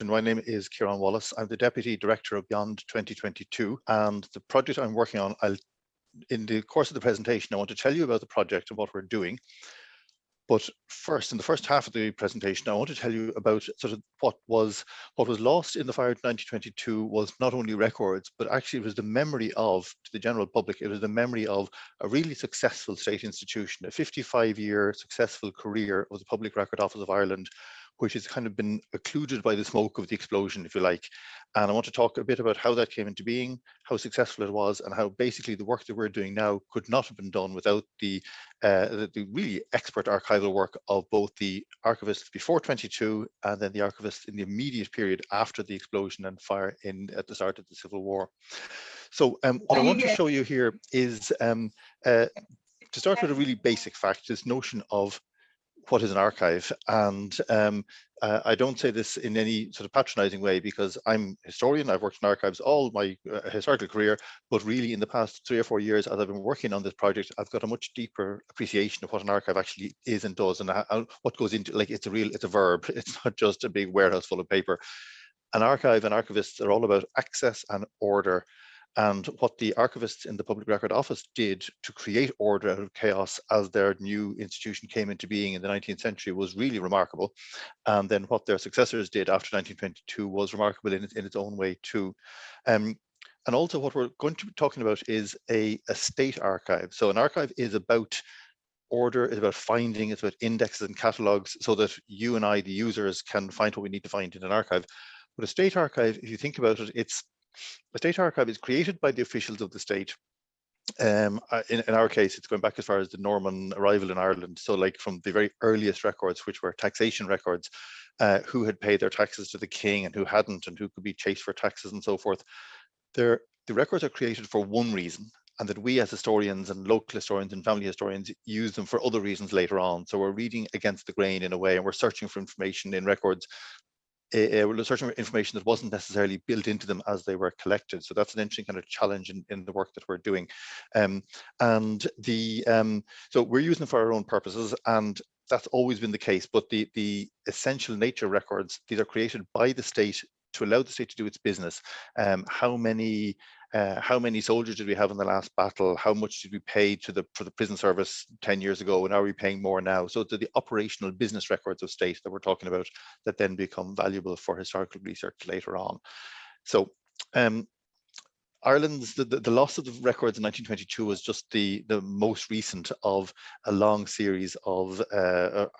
My name is Ciarán Wallace. I'm the Deputy Director of Beyond 2022, and the project I'm working on, in the course of the presentation, I want to tell you about the project and what we're doing. But first, in the first half of the presentation, I want to tell you about sort of what was lost in the fire in 1922 was not only records, but actually it was the memory of, to the general public, it was the memory of a really successful state institution, a 55-year successful career of the Public Record Office of Ireland, which has kind of been occluded by the smoke of the explosion, if you like. And I want to talk a bit about how that came into being, how successful it was, and how basically the work that we're doing now could not have been done without the really expert archival work of both the archivists before 22 and then the archivists in the immediate period after the explosion and fire at the start of the Civil War. So what I want to show you here is, to start with a really basic fact, this notion of what is an archive. And I don't say this in any sort of patronizing way, because I'm a historian. I've worked in archives all my historical career, but really in the past 3 or 4 years, as I've been working on this project, I've got a much deeper appreciation of what an archive actually is and does, and what goes into, like, it's a verb. It's not just a big warehouse full of paper. An archive and archivists are all about access and order. And what the archivists in the Public Record Office did to create order out of chaos as their new institution came into being in the 19th century was really remarkable. And then what their successors did after 1922 was remarkable in its own way too. And also what we're going to be talking about is a state archive. So an archive is about order, is about finding, it's about indexes and catalogs, so that you and I, the users, can find what we need to find in an archive. But a state archive, if you think about it, a state archive is created by the officials of the state. In our case, it's going back as far as the Norman arrival in Ireland. So like from the very earliest records, which were taxation records, who had paid their taxes to the king and who hadn't, and who could be chased for taxes and so forth. The records are created for one reason, and that we as historians and local historians and family historians use them for other reasons later on. So we're reading against the grain in a way, and we're searching for information in records, we're searching for information that wasn't necessarily built into them as they were collected. So that's an interesting kind of challenge in the work that we're doing. So we're using them for our own purposes, and that's always been the case. But the essential nature records, these are created by the state to allow the state to do its business. How many soldiers did we have in the last battle? How much did we pay for the prison service 10 years ago? And are we paying more now? So the operational business records of state that we're talking about that then become valuable for historical research later on. So Ireland's, the loss of the records in 1922 was just the most recent of a long series of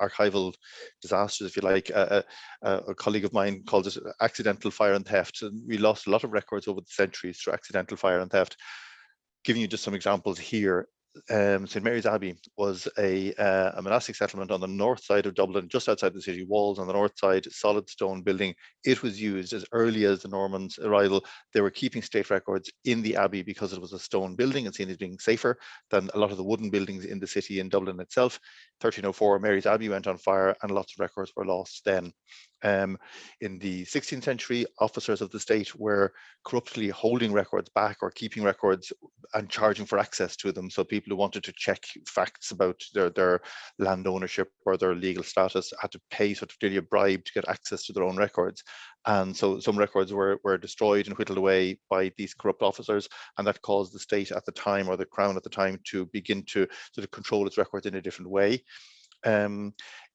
archival disasters, if you like. A colleague of mine calls it accidental fire and theft. And we lost a lot of records over the centuries through accidental fire and theft. Giving you just some examples here. St. Mary's Abbey was a monastic settlement on the north side of Dublin, just outside the city walls. On the north side, solid stone building. It was used as early as the Normans' arrival. They were keeping state records in the abbey because it was a stone building and seen as being safer than a lot of the wooden buildings in the city in Dublin itself. 1304, Mary's Abbey went on fire and lots of records were lost then. In the 16th century, officers of the state were corruptly holding records back or keeping records and charging for access to them. So people who wanted to check facts about their land ownership or their legal status had to pay sort of really a bribe to get access to their own records. And so some records were destroyed and whittled away by these corrupt officers, and that caused the state at the time, or the crown at the time, to begin to sort of control its records in a different way.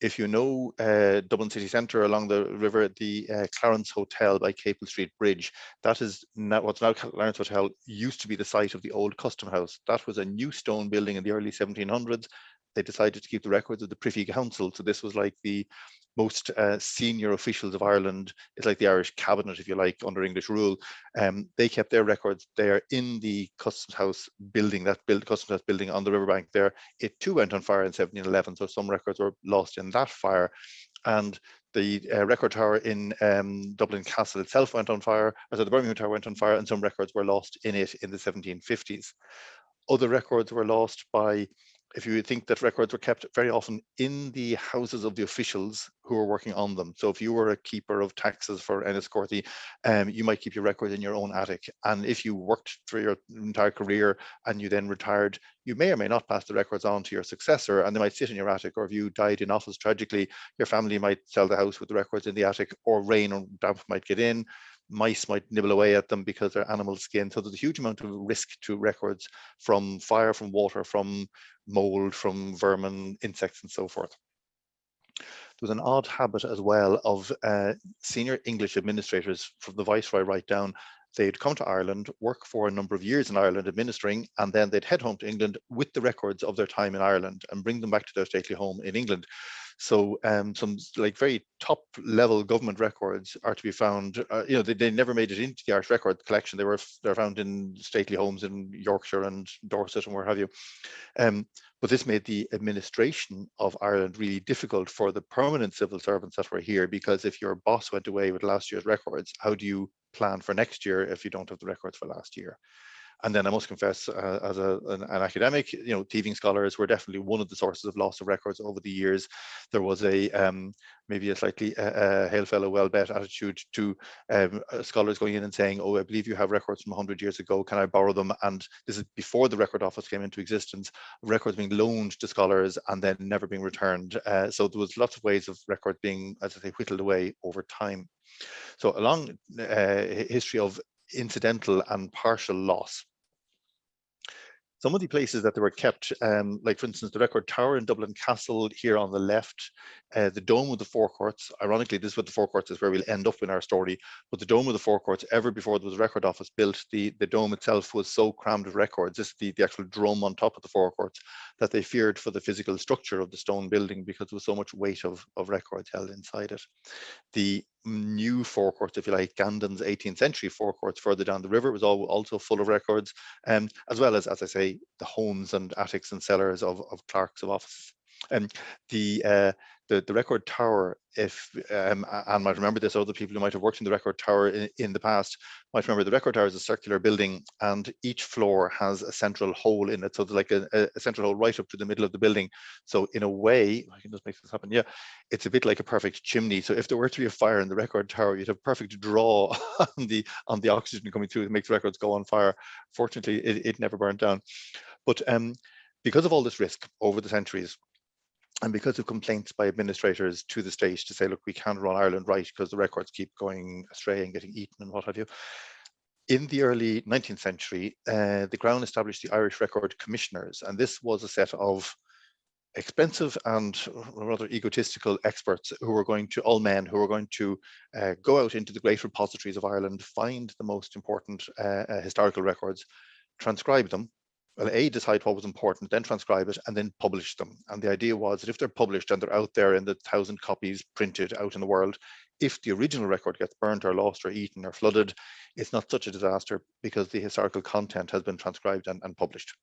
If you know Dublin city centre along the river, the Clarence Hotel by Capel Street Bridge, that is now what's now Clarence Hotel, used to be the site of the old Custom House. That was a new stone building in the early 1700s. They decided to keep the records of the Privy Council. So this was like the most senior officials of Ireland. It's like the Irish cabinet, if you like, under English rule. They kept their records there in the Customs House building, Customs House building on the riverbank there. It too went on fire in 1711, so some records were lost in that fire. And the record tower in Dublin Castle itself went on fire, so the Birmingham Tower went on fire, and some records were lost in it in the 1750s. Other records were lost by if you think that records were kept very often in the houses of the officials who were working on them. So if you were a keeper of taxes for Enniscorthy, you might keep your record in your own attic. And if you worked for your entire career and you then retired, you may or may not pass the records on to your successor, and they might sit in your attic. Or if you died in office tragically, your family might sell the house with the records in the attic, or rain or damp might get in. Mice might nibble away at them because they're animal skin. So there's a huge amount of risk to records from fire, from water, from mold, from vermin, insects, and so forth. There was an odd habit as well of senior English administrators from the Viceroy right down. They'd come to Ireland, work for a number of years in Ireland administering, and then they'd head home to England with the records of their time in Ireland and bring them back to their stately home in England. So some like very top level government records are to be found. They never made it into the Irish Record collection. They're found in stately homes in Yorkshire and Dorset and where have you. But this made the administration of Ireland really difficult for the permanent civil servants that were here, because if your boss went away with last year's records, how do you plan for next year if you don't have the records for last year? And then I must confess, as an academic, thieving scholars were definitely one of the sources of loss of records over the years. There was maybe a slightly hail fellow well bet attitude to scholars going in and saying, oh, I believe you have records from 100 years ago, can I borrow them? And this is before the Record Office came into existence, records being loaned to scholars and then never being returned. So there was lots of ways of records being, as I say, whittled away over time. So a long history of incidental and partial loss. Some of the places that they were kept, like for instance, the Record Tower in Dublin Castle here on the left, the Dome of the Forecourts. Ironically, this is what the Forecourts is where we'll end up in our story. But the Dome of the Forecourts, ever before there was a Record Office built, the dome itself was so crammed with records, this is the actual drum on top of the Forecourts, that they feared for the physical structure of the stone building because there was so much weight of records held inside it. The new forecourts, if you like, Gandon's 18th century forecourts further down the river, was also full of records, as well as I say, the homes and attics and cellars of clerks of office. The Record Tower, if Anne might remember this, other people who might have worked in the Record Tower in the past might remember the Record Tower is a circular building, and each floor has a central hole in it. So there's like a central hole right up to the middle of the building. So in a way, I can just make this happen. Yeah, it's a bit like a perfect chimney. So if there were to be a fire in the Record Tower, you'd have perfect draw on the oxygen coming through. It makes records go on fire. Fortunately, it never burned down. But because of all this risk over the centuries, and because of complaints by administrators to the state to say, look, we can't run Ireland right because the records keep going astray and getting eaten and what have you. In the early 19th century, the Crown established the Irish Record Commissioners, and this was a set of expensive and rather egotistical experts who were going to, all men, who were going to go out into the great repositories of Ireland, find the most important historical records, transcribe them, well, decide what was important, then transcribe it, and then publish them. And the idea was that if they're published and they're out there in the 1,000 copies printed out in the world, if the original record gets burnt or lost or eaten or flooded, it's not such a disaster because the historical content has been transcribed and published,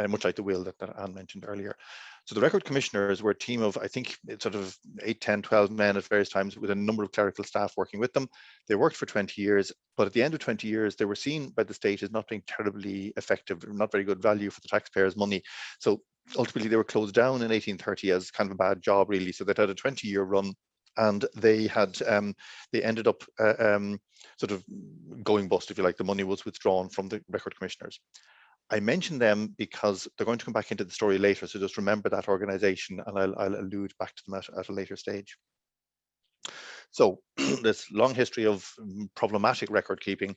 much like the will that Anne mentioned earlier. So the Record Commissioners were a team of, I think, sort of 8, 10, 12 men at various times with a number of clerical staff working with them. They worked for 20 years, but at the end of 20 years, they were seen by the state as not being terribly effective, not very good value for the taxpayers' money. So ultimately, they were closed down in 1830 as kind of a bad job, really. So they had a 20-year run, and they had they ended up sort of going bust, if you like. The money was withdrawn from the Record Commissioners. I mention them because they're going to come back into the story later, so just remember that organization, and I'll allude back to them at a later stage. So this long history of problematic record keeping.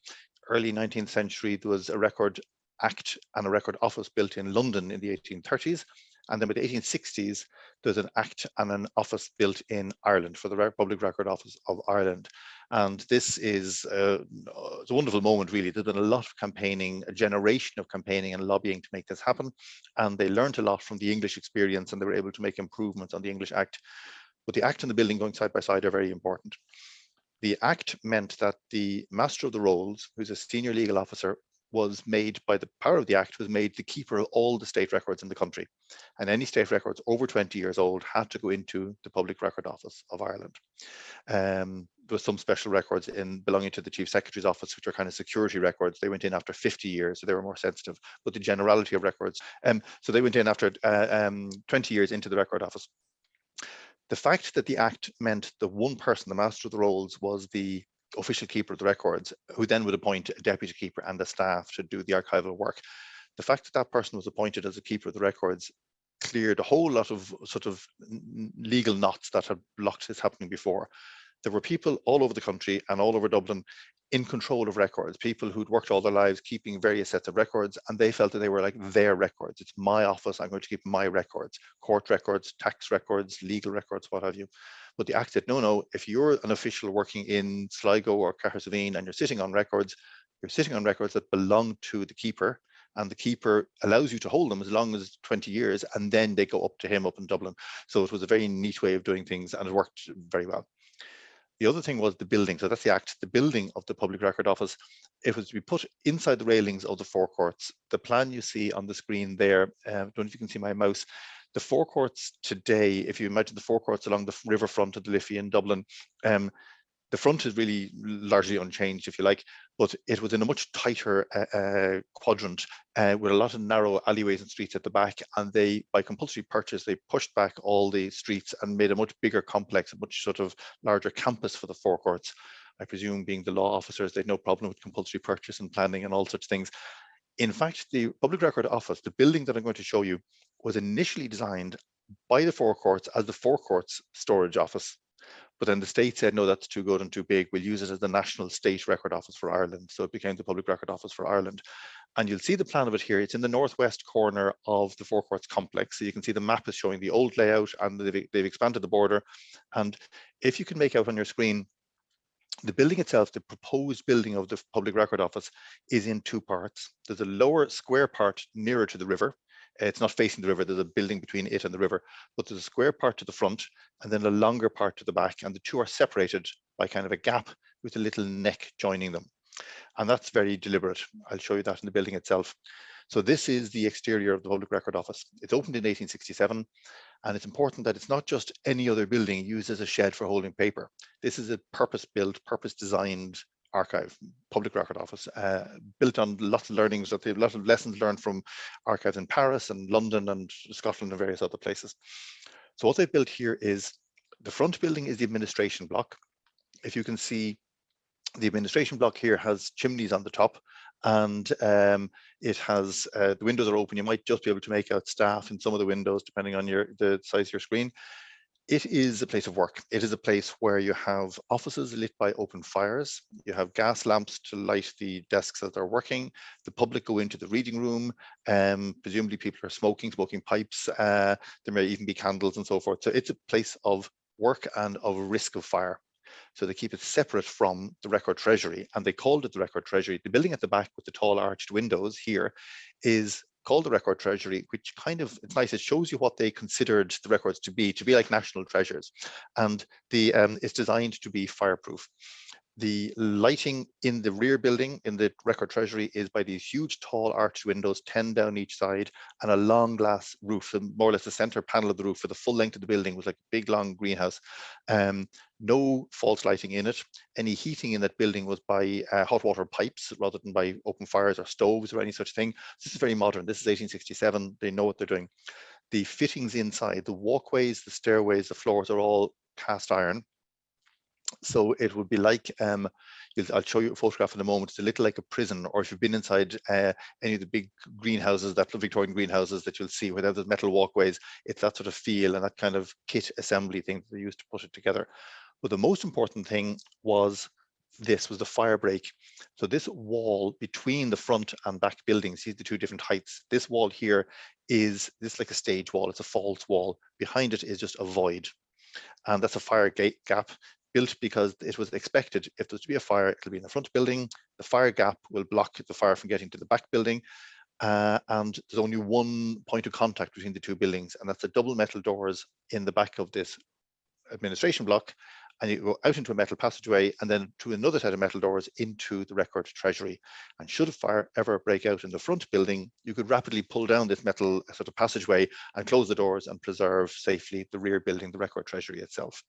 Early 19th century, there was a Record Act and a Record Office built in London in the 1830s. And then by the 1860s, there's an Act and an office built in Ireland for the Public Record Office of Ireland. And this is it's a wonderful moment, really. There's been a lot of campaigning, a generation of campaigning and lobbying to make this happen. And they learned a lot from the English experience, and they were able to make improvements on the English Act. But the Act and the building going side by side are very important. The Act meant that the Master of the Rolls, who's a senior legal officer, was made by the power of the Act, was made the keeper of all the state records in the country. And any state records over 20 years old had to go into the Public Record Office of Ireland. There was some special records in belonging to the Chief Secretary's office, which are kind of security records. They went in after 50 years, so they were more sensitive, but the generality of records. So they went in after 20 years into the Record Office. The fact that the Act meant the one person, the Master of the Rolls, was the official keeper of the records, who then would appoint a deputy keeper and the staff to do the archival work. The fact that that person was appointed as a keeper of the records cleared a whole lot of sort of legal knots that had blocked this happening before. There were people all over the country and all over Dublin in control of records, people who'd worked all their lives keeping various sets of records, and they felt that they were like their records. It's my office, I'm going to keep my records, court records, tax records, legal records, what have you. But the Act said, no, no, if you're an official working in Sligo or Cahersiveen and you're sitting on records that belong to the keeper, and the keeper allows you to hold them as long as 20 years, and then they go up to him up in Dublin. So it was a very neat way of doing things, and it worked very well. The other thing was the building. So that's the Act, the building of the Public Record Office. It was to be put inside the railings of the forecourts. The plan you see on the screen there, I don't know if you can see my mouse. The forecourts today, if you imagine the forecourts along the riverfront of the Liffey in Dublin, the front is really largely unchanged, if you like, but it was in a much tighter quadrant with a lot of narrow alleyways and streets at the back. And they, by compulsory purchase, they pushed back all the streets and made a much bigger complex, a much sort of larger campus for the forecourts. I presume, being the law officers, they had no problem with compulsory purchase and planning and all such things. In fact, the Public Record Office, the building that I'm going to show you, was initially designed by the forecourts as the forecourts storage office. But then the state said, no, that's too good and too big. We'll use it as the National State Record Office for Ireland. So it became the Public Record Office for Ireland. And you'll see the plan of it here. It's in the northwest corner of the Forecourts complex. So you can see the map is showing the old layout, and they've expanded the border. And if you can make out on your screen, the building itself, the proposed building of the Public Record Office, is in two parts. There's a lower square part nearer to the river. It's not facing the river, there's a building between it and the river, but there's a square part to the front and then a longer part to the back, and the two are separated by kind of a gap with a little neck joining them. And that's very deliberate. I'll show you that in the building itself. So this is the exterior of the Public Record Office. It's opened in 1867, and it's important that it's not just any other building used as a shed for holding paper. This is a purpose-built, purpose-designed archive, Public Record Office, built on lots of learnings, that they have a lot of lessons learned from archives in Paris and London and Scotland and various other places. So what they've built here is, the front building is the administration block. If you can see, the administration block here has chimneys on the top, and it has, the windows are open. You might just be able to make out staff in some of the windows, depending on the size of your screen. It is a place of work. It is a place where you have offices lit by open fires. You have gas lamps to light the desks as they're working. The public go into the reading room. Presumably people are smoking pipes. There may even be candles and so forth. So it's a place of work and of risk of fire. So they keep it separate from the Record Treasury, and they called it the Record Treasury. The building at the back with the tall arched windows here is called the Record Treasury, which kind of, it's nice, it shows you what they considered the records to be like national treasures. And it's designed to be fireproof. The lighting in the rear building in the Record Treasury is by these huge tall arched windows, 10 down each side, and a long glass roof. And more or less the center panel of the roof for the full length of the building was like a big long greenhouse. No false lighting in it. Any heating in that building was by hot water pipes rather than by open fires or stoves or any such thing. This is very modern. This is 1867. They know what they're doing. The fittings inside, the walkways, the stairways, the floors are all cast iron. So it would be like, I'll show you a photograph in a moment. It's a little like a prison, or if you've been inside any of the big greenhouses, that Victorian greenhouses that you'll see where there's metal walkways, it's that sort of feel and that kind of kit assembly thing that they used to put it together. But the most important thing was the fire break. So this wall between the front and back buildings, see the two different heights. This wall here is like a stage wall. It's a false wall. Behind it is just a void. And that's a fire gap built because it was expected if there's to be a fire, it'll be in the front building. The fire gap will block the fire from getting to the back building. And there's only one point of contact between the two buildings, and that's the double metal doors in the back of this administration block. and you go out into a metal passageway and then to another set of metal doors into the Record Treasury. And should a fire ever break out in the front building, you could rapidly pull down this metal sort of passageway and close the doors and preserve safely the rear building, the Record Treasury itself.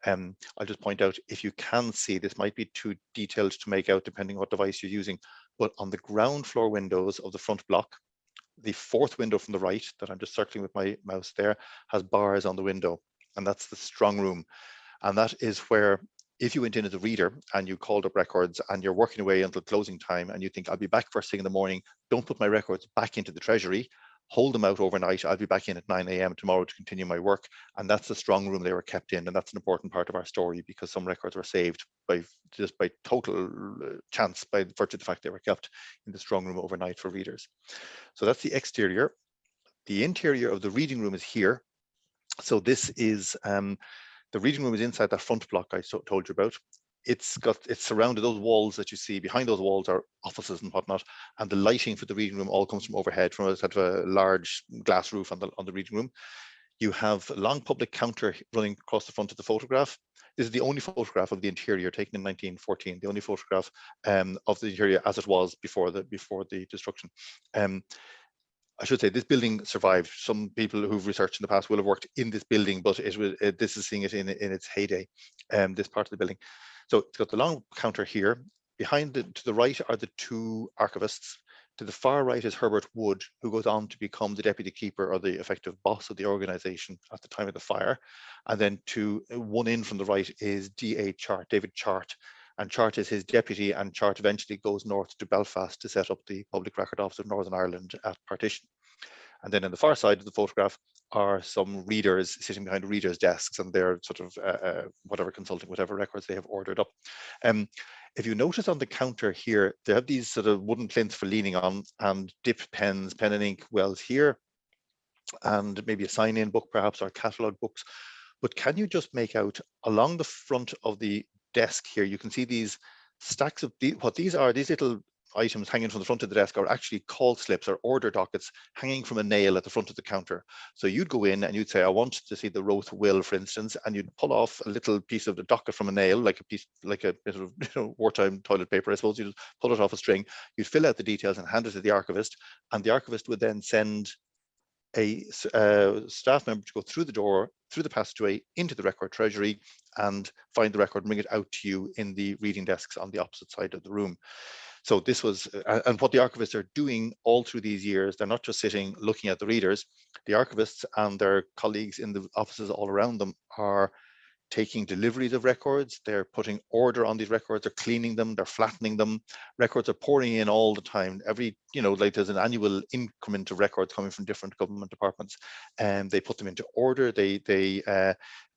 I'll just point out, if you can see, this might be too detailed to make out depending what device you're using, but on the ground floor windows of the front block, the fourth window from the right that I'm just circling with my mouse there has bars on the window, and that's the strong room. And that is where, if you went in as a reader and you called up records and you're working away until closing time and you think, I'll be back first thing in the morning, don't put my records back into the treasury, hold them out overnight, I'll be back in at 9 a.m. tomorrow to continue my work. And that's the strong room they were kept in. And that's an important part of our story, because some records were saved just by total chance, by virtue of the fact they were kept in the strong room overnight for readers. So that's the exterior. The interior of the reading room is here. So this is, the reading room is inside that front block I told you about. It's surrounded, those walls that you see behind those walls are offices and whatnot, and the lighting for the reading room all comes from overhead, from a sort of a large glass roof on the reading room. You have a long public counter running across the front of the photograph. This is the only photograph of the interior taken in 1914, the only photograph of the interior as it was before the destruction. I should say this building survived. Some people who've researched in the past will have worked in this building, but this is seeing it in its heyday, this part of the building. So it's got the long counter here. Behind it, to the right, are the two archivists. To the far right is Herbert Wood, who goes on to become the deputy keeper, or the effective boss of the organization at the time of the fire. And then to one in from the right is D.A. Chart, David Chart. And Chart is his deputy, and Chart eventually goes north to Belfast to set up the Public Record Office of Northern Ireland at partition. And then on the far side of the photograph are some readers sitting behind readers' desks, and they're sort of whatever consulting, whatever records they have ordered up. If you notice on the counter here, they have these sort of wooden plinths for leaning on, and dip pens, pen and ink wells here, and maybe a sign-in book perhaps, or catalogue books. But can you just make out along the front of the desk here, you can see these stacks of what these are, these little items hanging from the front of the desk are actually call slips or order dockets hanging from a nail at the front of the counter. So you'd go in and you'd say, I want to see the Roth will, for instance, and you'd pull off a little piece of the docket from a nail, like a piece, like a bit of wartime toilet paper, I suppose. You'd pull it off a string, you'd fill out the details and hand it to the archivist, and the archivist would then send a staff member to go through the door, through the passageway, into the Record Treasury, and find the record and bring it out to you in the reading desks on the opposite side of the room. So this was, and what the archivists are doing all through these years, they're not just sitting looking at the readers. The archivists and their colleagues in the offices all around them are taking deliveries of records, they're putting order on these records, they're cleaning them, they're flattening them. Records are pouring in all the time. Every, like there's an annual increment of records coming from different government departments, and they put them into order. They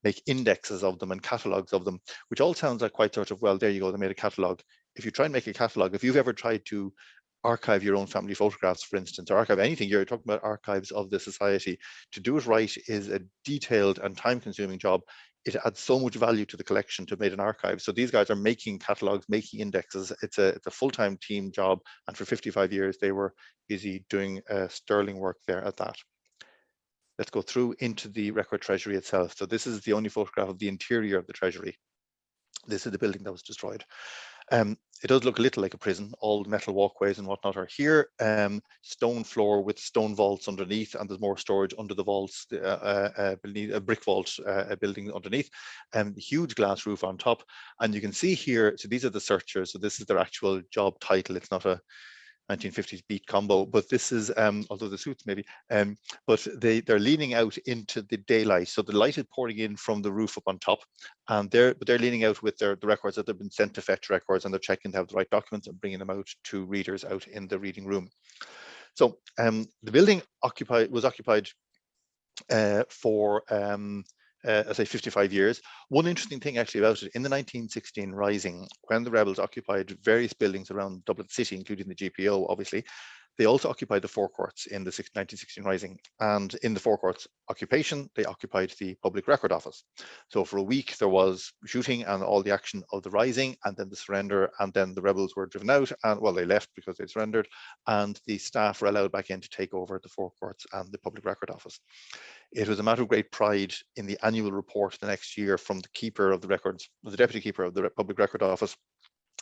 make indexes of them and catalogues of them, which all sounds like quite sort of, well, there you go, they made a catalogue. If you try and make a catalogue, if you've ever tried to archive your own family photographs, for instance, or archive anything, you're talking about archives of the society, to do it right is a detailed and time-consuming job. It adds so much value to the collection to make an archive. So these guys are making catalogs, making indexes. It's a full-time team job, and for 55 years they were busy doing sterling work there at that. Let's go through into the Record Treasury itself. So this is the only photograph of the interior of the Treasury. This is the building that was destroyed. It does look a little like a prison. All the metal walkways and whatnot are here. Stone floor with stone vaults underneath, and there's more storage under the vaults, beneath a brick vault building underneath. Huge glass roof on top. And you can see here, so these are the searchers. So this is their actual job title. It's not a 1950s beat combo, but this is, although the suits maybe, but they're leaning out into the daylight. So the light is pouring in from the roof up on top, and they're leaning out with the records that they've been sent to fetch records, and they're checking to have the right documents and bringing them out to readers out in the reading room. So the building was occupied for I say 55 years. One interesting thing actually about it, in the 1916 Rising, when the rebels occupied various buildings around Dublin City, including the GPO, obviously, They also occupied the forecourts in the 1916 Rising, and in the forecourts occupation, they occupied the Public Record Office. So for a week there was shooting and all the action of the Rising, and then the surrender, and then the rebels were driven out, and well, they left because they surrendered, and the staff were allowed back in to take over the forecourts and the Public Record Office. It was a matter of great pride in the annual report the next year from the keeper of the records, the deputy keeper of the Public Record Office,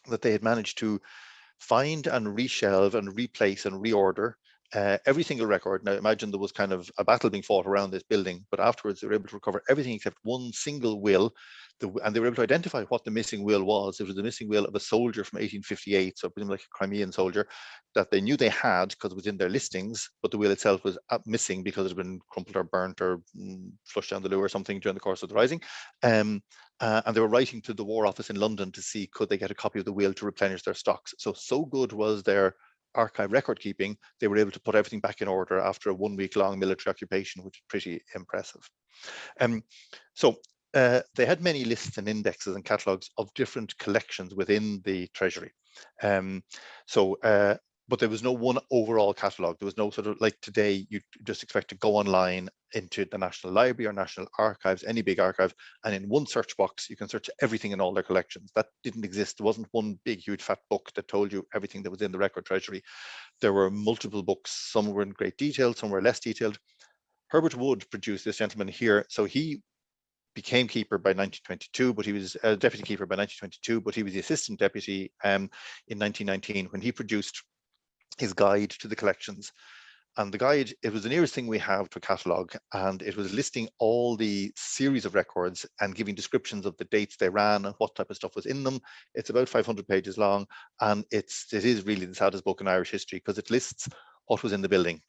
that they had managed to find and reshelve and replace and reorder every single record. Now imagine there was kind of a battle being fought around this building, but afterwards they were able to recover everything except one single will, and they were able to identify what the missing will was. It was the missing will of a soldier from 1858, so presumably like a Crimean soldier, that they knew they had because it was in their listings, but the will itself was missing because it had been crumpled or burnt or flushed down the loo or something during the course of the Rising. And they were writing to the War Office in London to see could they get a copy of the will to replenish their stocks. So good was their archive record keeping, they were able to put everything back in order after a 1 week long military occupation, which is pretty impressive. They had many lists and indexes and catalogues of different collections within the Treasury. But there was no one overall catalogue. There was no sort of, like today, you just expect to go online into the National Library or National Archives, any big archive, and in one search box, you can search everything in all their collections. That didn't exist. There wasn't one big, huge, fat book that told you everything that was in the Record Treasury. There were multiple books. Some were in great detail, some were less detailed. Herbert Wood produced this gentleman here. So he became keeper by 1922, but he was a deputy keeper by 1922, but he was the assistant deputy in 1919 when he produced his guide to the collections. And the guide, it was the nearest thing we have to a catalogue, and it was listing all the series of records and giving descriptions of the dates they ran and what type of stuff was in them. It's about 500 pages long, and it is really the saddest book in Irish history because it lists what was in the building.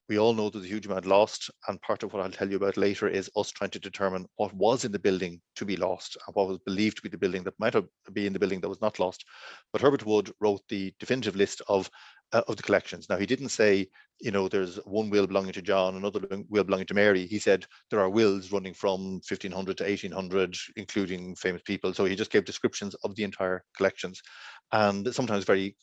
We all know there's a huge amount lost, and part of what I'll tell you about later is us trying to determine what was in the building to be lost and what was believed to be the building that might be in the building that was not lost. But Herbert Wood wrote the definitive list of the collections. Now, he didn't say, you know, there's one will belonging to John, another will belonging to Mary. He said there are wills running from 1500 to 1800, including famous people. So he just gave descriptions of the entire collections, and sometimes very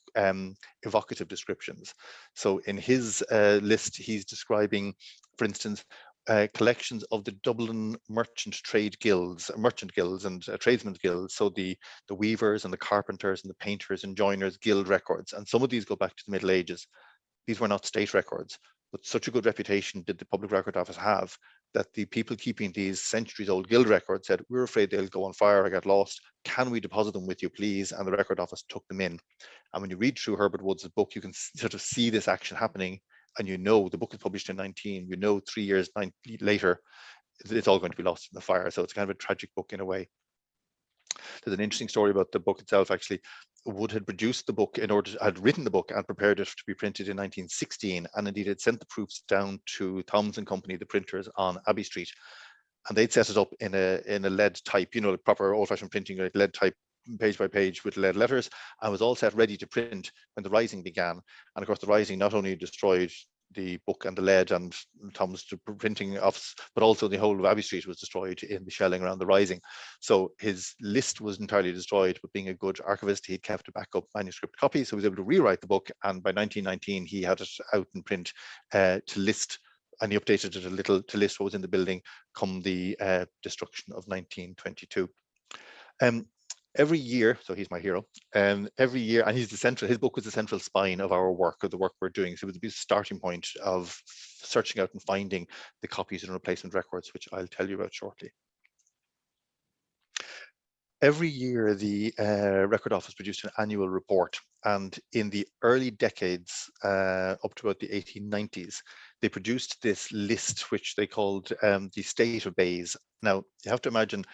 evocative descriptions. So in his list, he's describing, for instance, collections of the Dublin merchant guilds and tradesmen's guilds. So the weavers and the carpenters and the painters and joiners guild records. And some of these go back to the Middle Ages. These were not state records, but such a good reputation did the Public Record Office have that the people keeping these centuries old guild records said, we're afraid they'll go on fire or get lost. Can we deposit them with you, please? And the Record Office took them in. And when you read through Herbert Wood's book, you can sort of see this action happening. And you know, the book is published in 19, you know, 3 years later, it's all going to be lost in the fire. So it's kind of a tragic book in a way. There's an interesting story about the book itself, actually. Wood had produced the book had written the book and prepared it to be printed in 1916. And indeed had sent the proofs down to Thomas and Company, the printers on Abbey Street. And they'd set it up in a lead type, you know, like proper old fashioned printing, like lead type, page by page with lead letters, and was all set ready to print when the Rising began. And of course, the Rising not only destroyed the book and the lead and Tom's printing office, but also the whole of Abbey Street was destroyed in the shelling around the Rising. So his list was entirely destroyed, but being a good archivist, he'd kept a backup manuscript copy, so he was able to rewrite the book, and by 1919 he had it out in print to list, and he updated it a little to list what was in the building come the destruction of 1922. Every year, so he's my hero, every year, and his book was the central spine of our work, of the work we're doing. So it would be a starting point of searching out and finding the copies and replacement records, which I'll tell you about shortly. Every year, the Record Office produced an annual report, and in the early decades, up to about the 1890s, they produced this list, which they called the State of Bays. Now, you have to imagine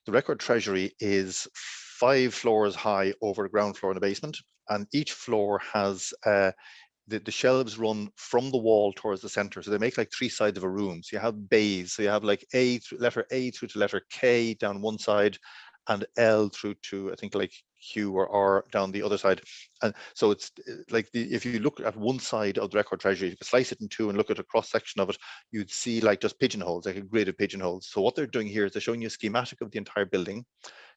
the Record Treasury is 5 floors high over a ground floor and a basement, and each floor has the shelves run from the wall towards the center. So they make like 3 sides of a room. So you have bays. So you have like letter A through to letter K down one side, and L through to, I think, like Q or R down the other side. And so it's like if you look at one side of the Record Treasury, you can slice it in 2 and look at a cross section of it, you'd see like just pigeonholes, like a grid of pigeonholes. So what they're doing here is they're showing you a schematic of the entire building.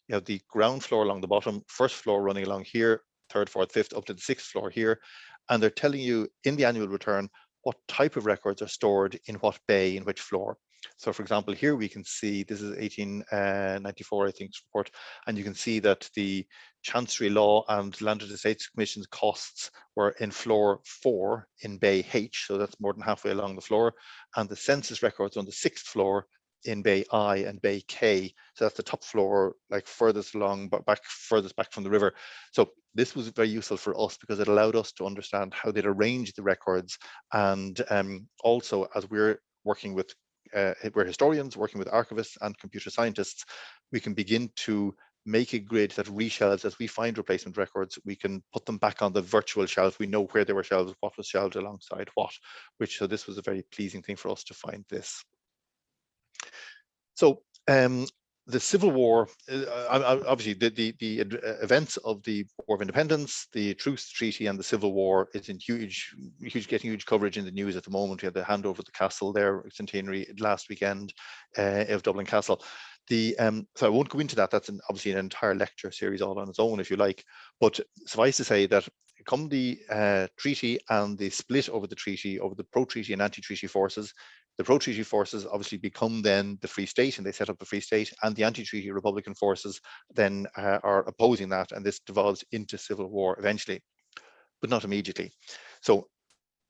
You have the ground floor along the bottom, first floor running along here, 3rd, 4th, 5th, up to the 6th floor here. and they're telling you in the annual return what type of records are stored in what bay, in which floor. So for example, here we can see, this is 1894, I think, report, and you can see that the Chancery Law and Landed Estates Commission's costs were in floor 4 in bay H, so that's more than halfway along the floor, and the census records on the 6th floor in bay I and bay K, so that's the top floor, like furthest along, but furthest back from the river. So this was very useful for us because it allowed us to understand how they'd arrange the records, and also as we're working with we're historians working with archivists and computer scientists, we can begin to make a grid that reshelves. As we find replacement records, we can put them back on the virtual shelf. We know where they were shelved, what was shelved alongside what, so this was a very pleasing thing for us to find this. So the Civil War, obviously the events of the War of Independence, the Truce Treaty and the Civil War is in getting huge coverage in the news at the moment. We had the handover of the castle there, centenary last weekend of Dublin Castle. So I won't go into that. That's obviously an entire lecture series all on its own, if you like. But suffice to say that come the treaty and the split over the treaty, over the pro-treaty and anti-treaty forces, the pro-treaty forces obviously become then the Free State, and they set up the Free State, and the anti-treaty Republican forces then are opposing that, and this devolves into civil war eventually, but not immediately. So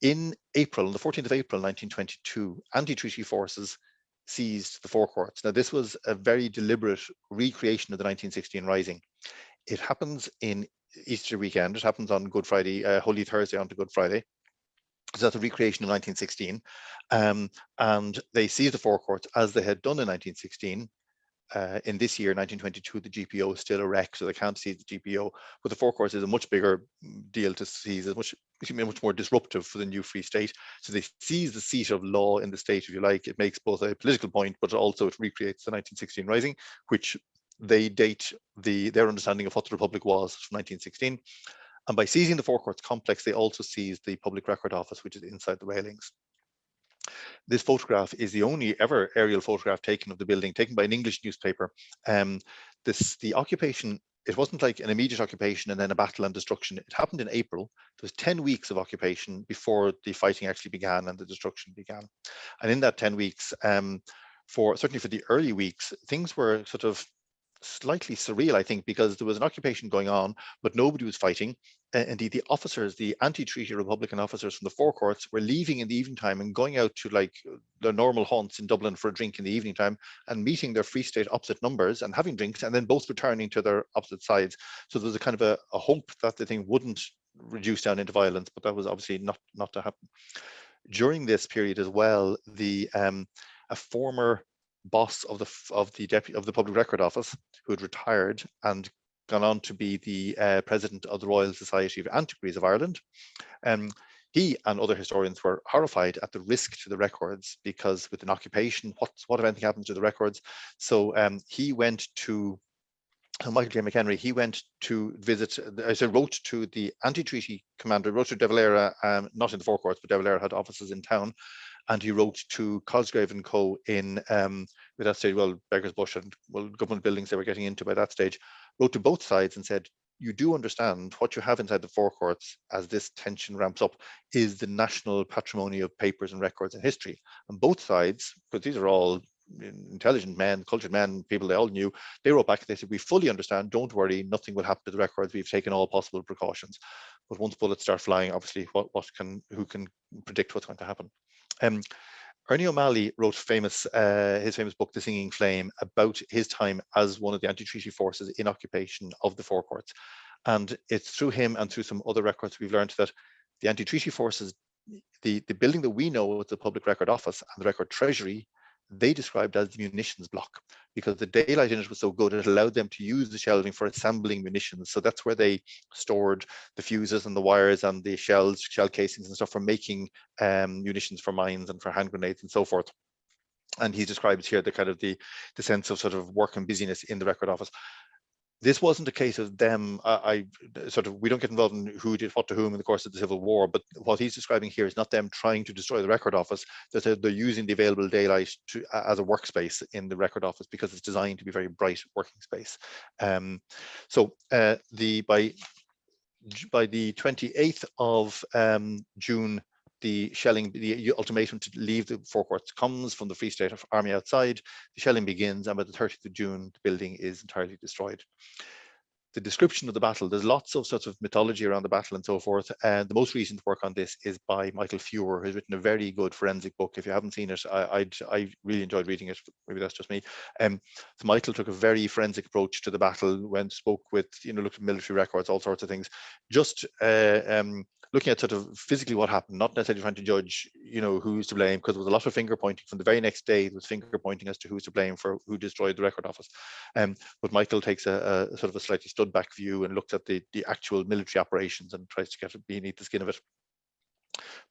in April, the 14th of April 1922, anti-treaty forces seized the forecourts. Now this was a very deliberate recreation of the 1916 Rising. It happens in Easter weekend. It happens on Good Friday, Holy Thursday onto Good Friday. So that's a recreation of 1916, and they seized the forecourts as they had done in 1916. In this year, 1922, the GPO is still a wreck, so they can't seize the GPO. But the forecourts is a much bigger deal to seize, much more disruptive for the new Free State. So they seize the seat of law in the state, if you like. It makes both a political point, but also it recreates the 1916 Rising, which they date their understanding of what the Republic was from 1916. And by seizing the forecourts complex, they also seized the Public Record Office, which is inside the railings. This photograph is the only ever aerial photograph taken of the building, taken by an English newspaper. The occupation, it wasn't like an immediate occupation and then a battle and destruction. It happened in April. There was 10 weeks of occupation before the fighting actually began and the destruction began. And in that 10 weeks, certainly for the early weeks, things were sort of slightly surreal, I think, because there was an occupation going on, but nobody was fighting. Indeed, the officers, the anti-treaty Republican officers from the forecourts, were leaving in the evening time and going out to like their normal haunts in Dublin for a drink in the evening time and meeting their Free State opposite numbers and having drinks, and then both returning to their opposite sides. So there was a kind of a hope that the thing wouldn't reduce down into violence, but that was obviously not to happen. During this period as well, a former boss of the Public Record Office, who had retired and gone on to be the president of the Royal Society of Antiquaries of Ireland. He and other historians were horrified at the risk to the records, because with an occupation, what if anything happens to the records? So he went to Michael J. McHenry, he went to visit, wrote to the anti-treaty commander, wrote to De Valera, not in the forecourts, but De Valera had offices in town, and he wrote to Cosgrave and Co. in, with that stage, well, Beggar's Bush and government buildings they were getting into by that stage, wrote to both sides and said, you do understand what you have inside the forecourts as this tension ramps up is the national patrimony of papers and records and history. And both sides, because these are all intelligent men, cultured men, people they all knew, they wrote back, they said, we fully understand, don't worry, nothing will happen to the records, we've taken all possible precautions. But once bullets start flying, obviously, who can predict what's going to happen? Ernie O'Malley wrote his famous book, The Singing Flame, about his time as one of the anti-treaty forces in occupation of the forecourts. And it's through him and through some other records we've learned that the anti-treaty forces, the building that we know as the Public Record Office and the Record Treasury, they described as the munitions block, because the daylight in it was so good, it allowed them to use the shelving for assembling munitions. So that's where they stored the fuses and the wires and the shells, shell casings and stuff for making munitions for mines and for hand grenades and so forth. And he describes here the kind of the sense of sort of work and busyness in the record office. This wasn't a case of them, we don't get involved in who did what to whom in the course of the Civil War, but what he's describing here is not them trying to destroy the record office, that they're using the available daylight as a workspace in the record office, because it's designed to be a very bright working space. by the 28th of June, the shelling, the ultimatum to leave the forecourts comes from the Free State Army outside. The shelling begins, and by the 30th of June, the building is entirely destroyed. The description of the battle, there's lots of sorts of mythology around the battle and so forth. And the most recent work on this is by Michael Feuer, who's written a very good forensic book. If you haven't seen it, I really enjoyed reading it. Maybe that's just me. So Michael took a very forensic approach to the battle, spoke with, looked at military records, all sorts of things, just looking at sort of physically what happened, not necessarily trying to judge, who's to blame, because there was a lot of finger pointing from the very next day. There was finger pointing as to who's to blame for who destroyed the record office. But Michael takes a sort of a slightly stood back view and looks at the actual military operations and tries to get beneath the skin of it.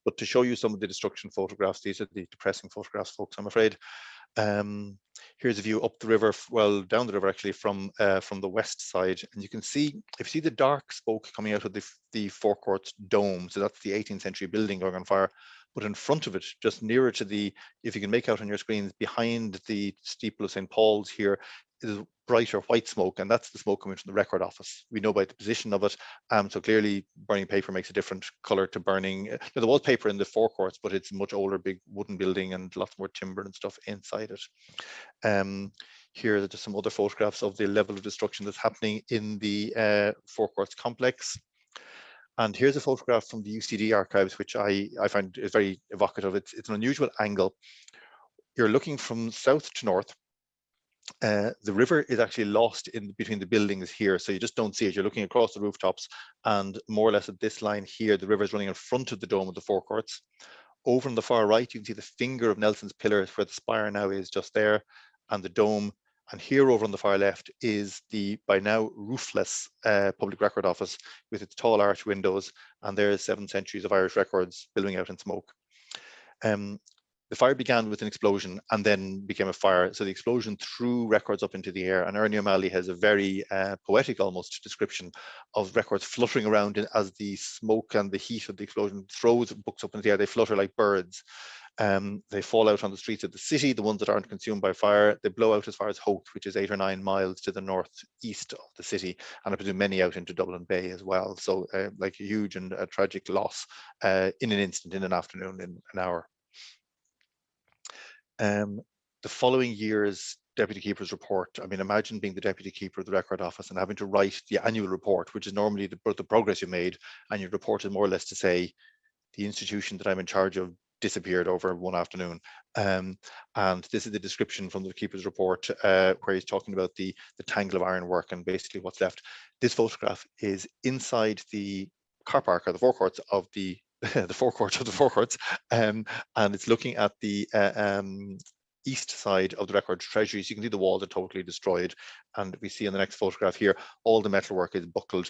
But to show you some of the destruction photographs, these are the depressing photographs, folks, I'm afraid. Here's a view up the river, well, down the river actually, from the west side, and you can see, if you see the dark smoke coming out of the forecourt's dome, so that's the 18th century building going on fire, but in front of it, just nearer to if you can make out on your screens, behind the steeple of St. Paul's here, is brighter white smoke, and that's the smoke coming from the record office. We know by the position of it, so clearly burning paper makes a different color to burning. There was paper in the forecourts, but it's a much older, big wooden building and lots more timber and stuff inside it. Here are just some other photographs of the level of destruction that's happening in the forecourts complex. And here's a photograph from the UCD archives, which I find is very evocative. It's an unusual angle. You're looking from south to north. The river is actually lost in between the buildings here, so you just don't see it. You're looking across the rooftops, and more or less at this line here, the river is running in front of the dome of the forecourts. Over on the far right, you can see the finger of Nelson's Pillar, where the spire now is, just there, and the dome. And here over on the far left is the by now roofless public record office with its tall arch windows, and there's 7 centuries of Irish records billowing out in smoke. The fire began with an explosion and then became a fire. So the explosion threw records up into the air, and Ernie O'Malley has a very poetic almost description of records fluttering around as the smoke and the heat of the explosion throws books up into the air. They flutter like birds. They fall out on the streets of the city, the ones that aren't consumed by fire. They blow out as far as Howth, which is 8 or 9 miles to the northeast of the city, and I presume many out into Dublin Bay as well. So like a huge and a tragic loss in an instant, in an afternoon, in an hour. The following year's Deputy Keeper's report, I mean, imagine being the Deputy Keeper of the Record Office and having to write the annual report, which is normally the progress you made, and your report is more or less to say, the institution that I'm in charge of disappeared over one afternoon. And this is the description from the Keeper's report, where he's talking about the tangle of ironwork and basically what's left. This photograph is inside the car park, or the forecourts of the forecourt of the forecourts, and it's looking at the east side of the Record Treasury. So you can see the walls are totally destroyed, and we see in the next photograph here, all the metalwork is buckled.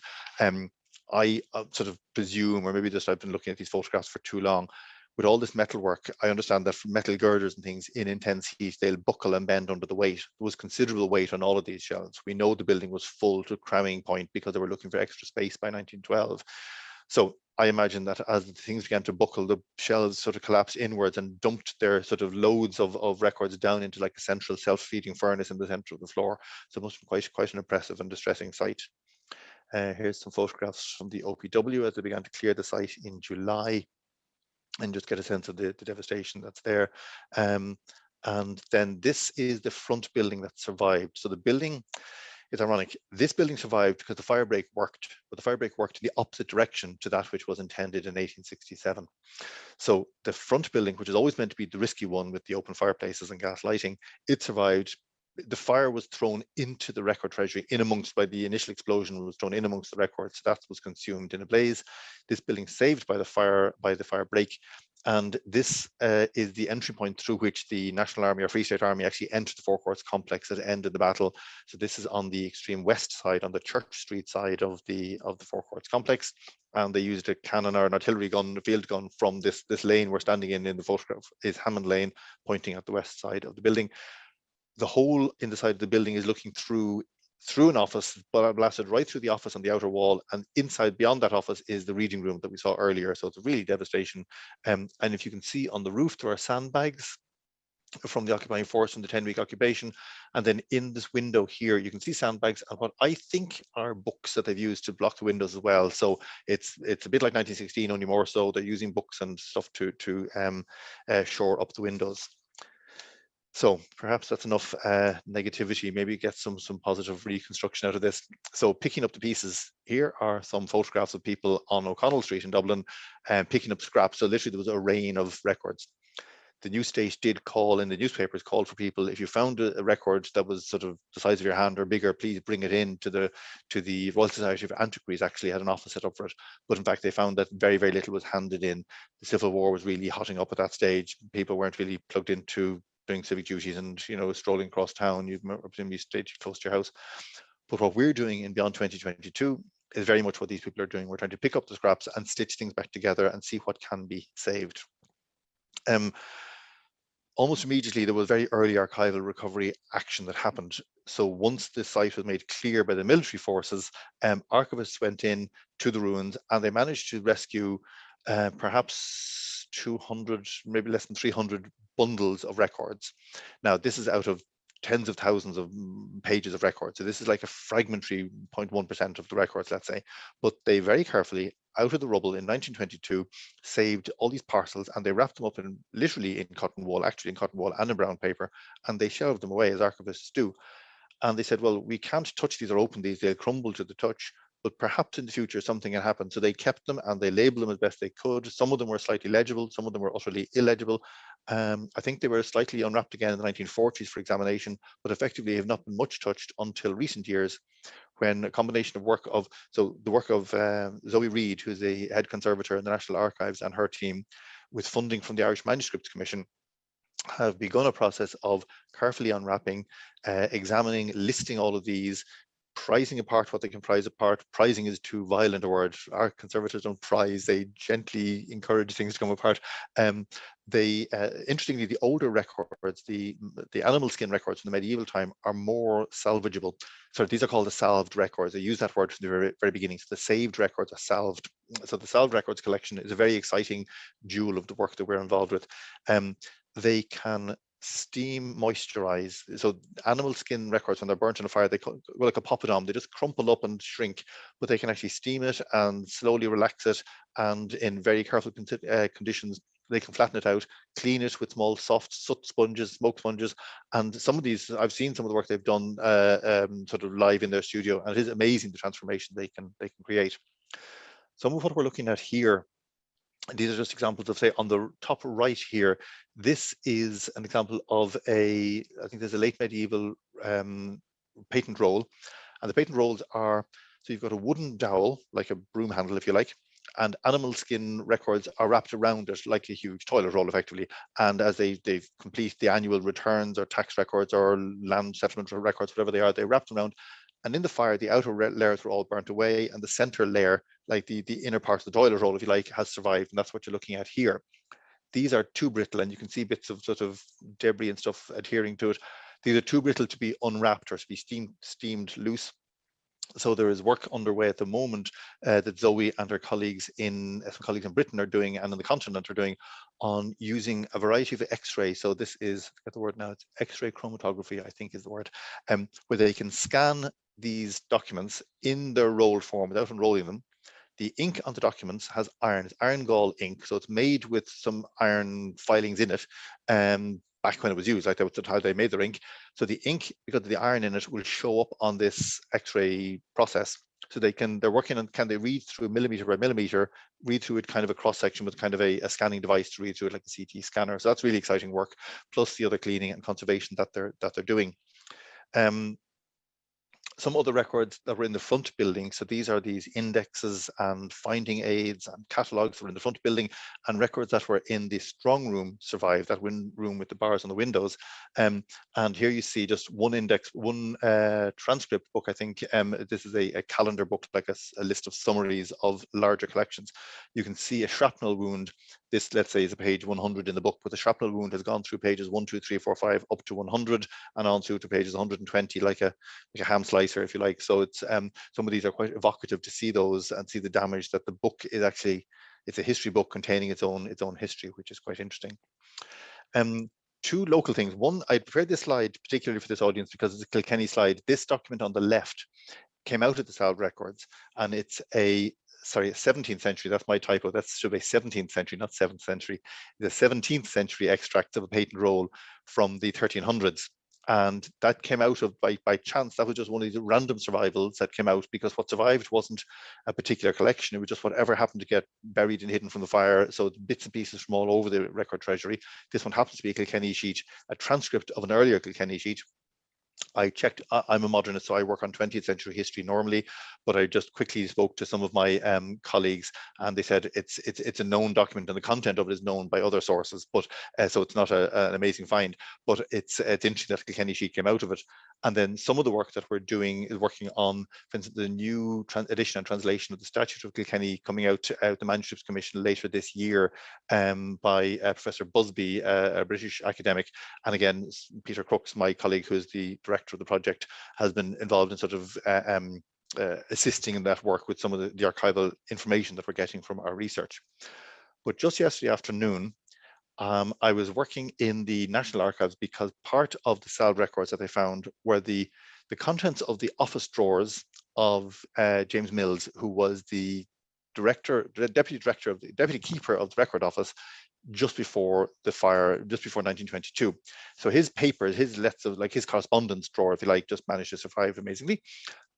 I sort of presume, or maybe just I've been looking at these photographs for too long, with all this metalwork, I understand that metal girders and things in intense heat, they'll buckle and bend under the weight. There was considerable weight on all of these shelves. We know the building was full to cramming point because they were looking for extra space by 1912. So I imagine that as the things began to buckle, the shelves sort of collapsed inwards and dumped their sort of loads of records down into like a central self-feeding furnace in the center of the floor. So it must have been quite an impressive and distressing sight. Here's some photographs from the OPW as they began to clear the site in July, and just get a sense of the devastation that's there. And then this is the front building that survived. So the building, it's ironic, this building survived because the fire break worked, but the fire break worked in the opposite direction to that which was intended in 1867. So the front building, which is always meant to be the risky one with the open fireplaces and gas lighting, it survived. The fire was thrown into the Record Treasury, in amongst, by the initial explosion, was thrown in amongst the records. That was consumed in a blaze. This building saved by the fire break. And this is the entry point through which the National Army or Free State Army actually entered the Forecourts complex at the end of the battle. So this is on the extreme west side, on the Church Street side of the Forecourts complex. And they used a cannon or an artillery gun, a field gun, from this lane we're standing in the photograph is Hammond Lane, pointing at the west side of the building. The hole in the side of the building is looking through an office, but blasted right through the office on the outer wall, and inside, beyond that office, is the reading room that we saw earlier. So it's a really devastation. And if you can see on the roof, there are sandbags. from the occupying force from the 10-week occupation. And then in this window here, you can see sandbags and what I think are books that they've used to block the windows as well. So it's a bit like 1916, only more so. They're using books and stuff to shore up the windows. So perhaps that's enough negativity, maybe get some positive reconstruction out of this. So picking up the pieces, here are some photographs of people on O'Connell Street in Dublin picking up scraps. So literally there was a rain of records. The New State did call in the newspapers, called for people, if you found a record that was sort of the size of your hand or bigger, please bring it in to the Royal Society of Antiquaries. Actually had an office set up for it. But in fact, they found that very, very little was handed in. The Civil War was really hotting up at that stage. People weren't really plugged into doing civic duties and, you know, strolling across town. You've presumably stayed close to your house. But what we're doing in Beyond 2022 is very much what these people are doing. We're trying to pick up the scraps and stitch things back together and see what can be saved. Almost immediately, there was very early archival recovery action that happened. So once the site was made clear by the military forces, archivists went in to the ruins and they managed to rescue perhaps 200, maybe less than 300 bundles of records. Now, this is out of tens of thousands of pages of records. So this is like a fragmentary 0.1% of the records, let's say. But they very carefully, out of the rubble in 1922, saved all these parcels and they wrapped them up in literally in cotton wool, actually in cotton wool and in brown paper, and they shelved them away as archivists do. And they said, well, we can't touch these or open these, they'll crumble to the touch, but perhaps in the future something can happen. So they kept them and they labeled them as best they could. Some of them were slightly legible, some of them were utterly illegible. I think they were slightly unwrapped again in the 1940s for examination, but effectively have not been much touched until recent years, when a combination of work of, so the work of Zoe Reid, who's the head conservator in the National Archives, and her team, with funding from the Irish Manuscripts Commission, have begun a process of carefully unwrapping, examining, listing all of these, pricing apart what they can prize apart. Pricing is too violent a word. Our conservators don't prize, they gently encourage things to come apart. Interestingly, the older records, the animal skin records from the medieval time, are more salvageable. So these are called the salved records. They use that word from the very, very beginning. So the saved records are salved. So the salved records collection is a very exciting jewel of the work that we're involved with. They can steam moisturize. So animal skin records, when they're burnt in a fire, they go like a poppadom. They just crumple up and shrink, but they can actually steam it and slowly relax it, and in very careful conditions they can flatten it out, clean it with small soft soot sponges, smoke sponges. And some of these, I've seen some of the work they've done sort of live in their studio, and it is amazing the transformation they can create. Some of what we're looking at here, these are just examples of, say, on the top right here, this is an example of I think there's a late medieval patent roll. And the patent rolls are, so you've got a wooden dowel, like a broom handle, if you like, and animal skin records are wrapped around it like a huge toilet roll, effectively. And as they complete the annual returns or tax records or land settlement records, whatever they are, they wrap them around. And in the fire, the outer layers were all burnt away, and the center layer, like the inner part of the toilet roll, if you like, has survived. And that's what you're looking at here. These are too brittle, and you can see bits of sort of debris and stuff adhering to it. These are too brittle to be unwrapped or to be steamed loose. So there is work underway at the moment that Zoe and her colleagues in Britain are doing, and on the continent are doing, on using a variety of X-ray. So this is, I get the word now, it's X-ray chromatography, I think is the word, where they can scan these documents in their rolled form without unrolling them. The ink on the documents has iron. It's iron gall ink, so it's made with some iron filings in it. Back when it was used, like that's how they made their ink. So the ink, because of the iron in it, will show up on this X-ray process. So they're working on, can they read through millimeter by millimeter, read through it kind of a cross section with kind of a scanning device to read through it like a CT scanner. So that's really exciting work, plus the other cleaning and conservation that they're doing. Some other records that were in the front building. So these are these indexes and finding aids and catalogs that were in the front building, and records that were in the strong room survived, that room with the bars on the windows. And here you see just one index, one transcript book, I think. This is a calendar book, like a list of summaries of larger collections. You can see a shrapnel wound. This, let's say, is a page 100 in the book, but the shrapnel wound has gone through pages 1, 2, 3, 4, 5 up to 100 and on through to pages 120, like a ham slicer, if you like. So it's some of these are quite evocative to see those and see the damage that the book is actually. It's a history book containing its own history, which is quite interesting. two local things. One, I prepared this slide particularly for this audience because it's a Kilkenny slide. This document on the left came out of the Salvaged Records, and it's a 17th century, that's my typo, that should be 17th century, not 7th century, the 17th century extract of a patent roll from the 1300s. And that came out of, by chance, that was just one of these random survivals that came out, because what survived wasn't a particular collection, it was just whatever happened to get buried and hidden from the fire. So bits and pieces from all over the Record Treasury. This one happens to be a Kilkenny sheet, a transcript of an earlier Kilkenny sheet. I checked, I'm a modernist, so I work on 20th century history normally, but I just quickly spoke to some of my colleagues, and they said it's a known document and the content of it is known by other sources, but so it's not an amazing find, but it's interesting that Kilkenny sheet came out of it. And then some of the work that we're doing is working on, for instance, the new edition and translation of the Statute of Kilkenny coming out the Manuscripts Commission later this year by Professor Busby, a British academic. And again, Peter Crooks, my colleague, who is the director of the project, has been involved in sort of assisting in that work with some of the archival information that we're getting from our research. But just yesterday afternoon, I was working in the National Archives because part of the Salvaged Records that I found were the contents of the office drawers of James Mills, who was the deputy keeper of the record office just before the fire, just before 1922. So his papers, his letters, like his correspondence drawer, if you like, just managed to survive amazingly.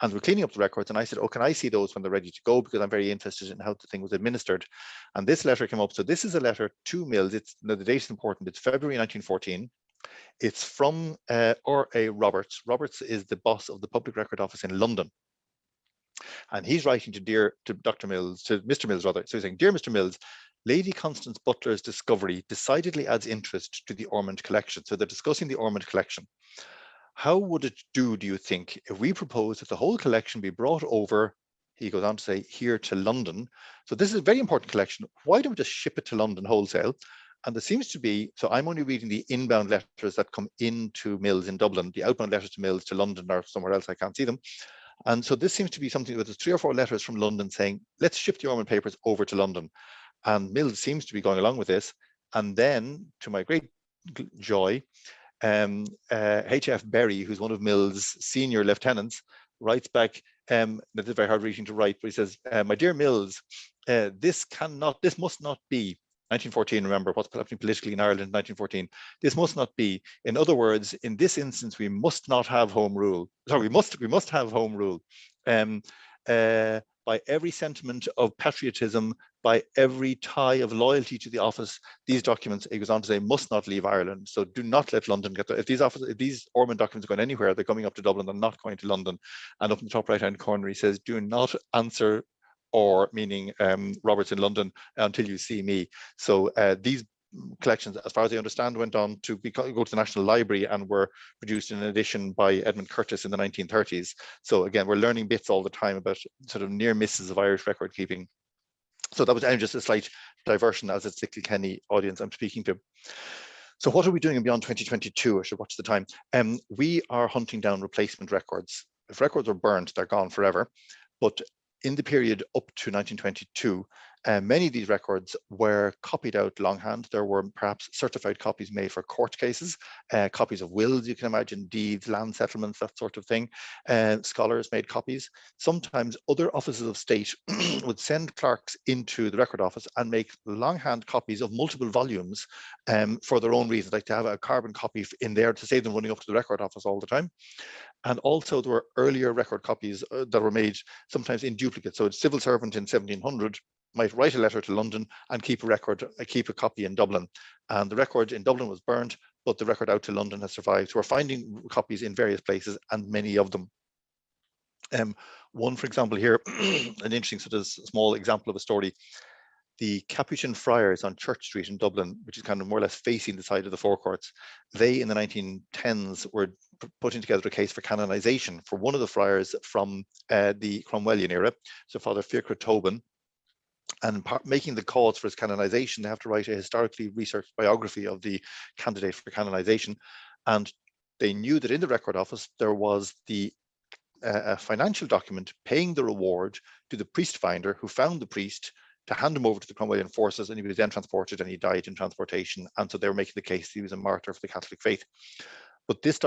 And we're cleaning up the records, and I said, oh, can I see those when they're ready to go? Because I'm very interested in how the thing was administered. And this letter came up. So this is a letter to Mills. The date is important. It's February 1914. It's from R.A. Roberts. Roberts is the boss of the Public Record Office in London. And he's writing to Dr. Mills, to Mr. Mills rather. So he's saying, dear Mr. Mills, Lady Constance Butler's discovery decidedly adds interest to the Ormond collection. So they're discussing the Ormond collection. How would it do you think, if we propose that the whole collection be brought over, he goes on to say, here to London? So this is a very important collection. Why don't we just ship it to London wholesale? And there seems to be, so I'm only reading the inbound letters that come into Mills in Dublin. The outbound letters to Mills to London or somewhere else, I can't see them. And so this seems to be something with 3 or 4 letters from London saying, let's ship the Ormond papers over to London. And Mills seems to be going along with this. And then, to my great joy, H.F. Berry, who's one of Mills' senior lieutenants, writes back, that is very hard reading to write, but he says, my dear Mills, this must not be 1914, remember what's happening politically in Ireland in 1914. This must not be. In other words, in this instance, we must not have home rule. Sorry, we must have home rule. By every sentiment of patriotism, by every tie of loyalty to the office, these documents, he goes on to say, must not leave Ireland. So do not let London get there. If these Ormond documents are going anywhere, they're coming up to Dublin, they're not going to London. And up in the top right-hand corner, he says, do not answer or, meaning Roberts in London, until you see me. So these collections, as far as I understand, went on to go to the National Library and were produced in an edition by Edmund Curtis in the 1930s. So again, we're learning bits all the time about sort of near misses of Irish record keeping. So that was just a slight diversion, as it's the Kilkenny audience I'm speaking to. So what are we doing beyond 2022? I should watch the time. We are hunting down replacement records. If records are burnt, they're gone forever. But in the period up to 1922, many of these records were copied out longhand. There were perhaps certified copies made for court cases, copies of wills, you can imagine, deeds, land settlements, that sort of thing. Scholars made copies. Sometimes other offices of state would send clerks into the record office and make longhand copies of multiple volumes for their own reasons, like to have a carbon copy in there to save them running up to the record office all the time. And also there were earlier record copies that were made sometimes in duplicate. So a civil servant in 1700 might write a letter to London and keep a copy in Dublin. And the record in Dublin was burnt, but the record out to London has survived. So we're finding copies in various places, and many of them. One, for example, here, an interesting sort of small example of a story. The Capuchin friars on Church Street in Dublin, which is kind of more or less facing the side of the forecourts, they in the 1910s were putting together a case for canonization for one of the friars from the Cromwellian era, so Father Fiacre Tobin. And making the cause for his canonization, they have to write a historically researched biography of the candidate for canonization. And they knew that in the record office, there was a financial document paying the reward to the priest finder who found the priest to hand him over to the Cromwellian forces, and he was then transported and he died in transportation. And so they were making the case he was a martyr for the Catholic faith. But this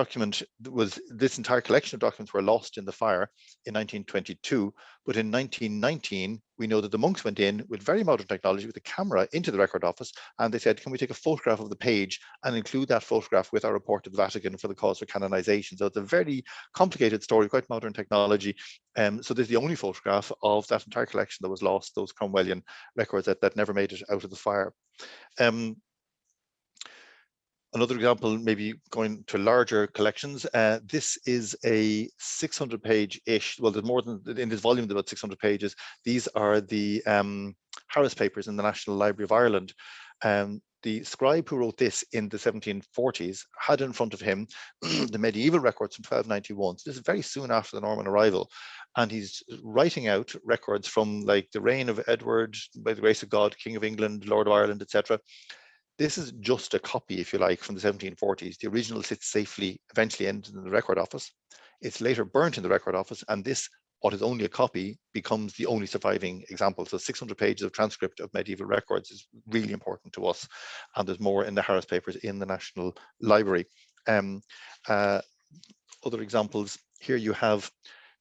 entire collection of documents were lost in the fire in 1922. But in 1919, we know that the monks went in with very modern technology with a camera into the record office, and they said, can we take a photograph of the page and include that photograph with our report to the Vatican for the cause for canonization? So it's a very complicated story, quite modern technology. So there's the only photograph of that entire collection that was lost, those Cromwellian records that never made it out of the fire. Another example, maybe going to larger collections, this is a 600-page-ish, well, there's more than, in this volume, there's about 600 pages. These are the Harris papers in the National Library of Ireland. The scribe who wrote this in the 1740s had in front of him the medieval records from 1291. So this is very soon after the Norman arrival. And he's writing out records from like the reign of Edward, by the grace of God, King of England, Lord of Ireland, etc. This is just a copy, if you like, from the 1740s. The original sits safely, eventually ended in the record office. It's later burnt in the record office, and this, what is only a copy, becomes the only surviving example. So 600 pages of transcript of medieval records is really important to us. And there's more in the Harris papers in the National Library. Other examples, here you have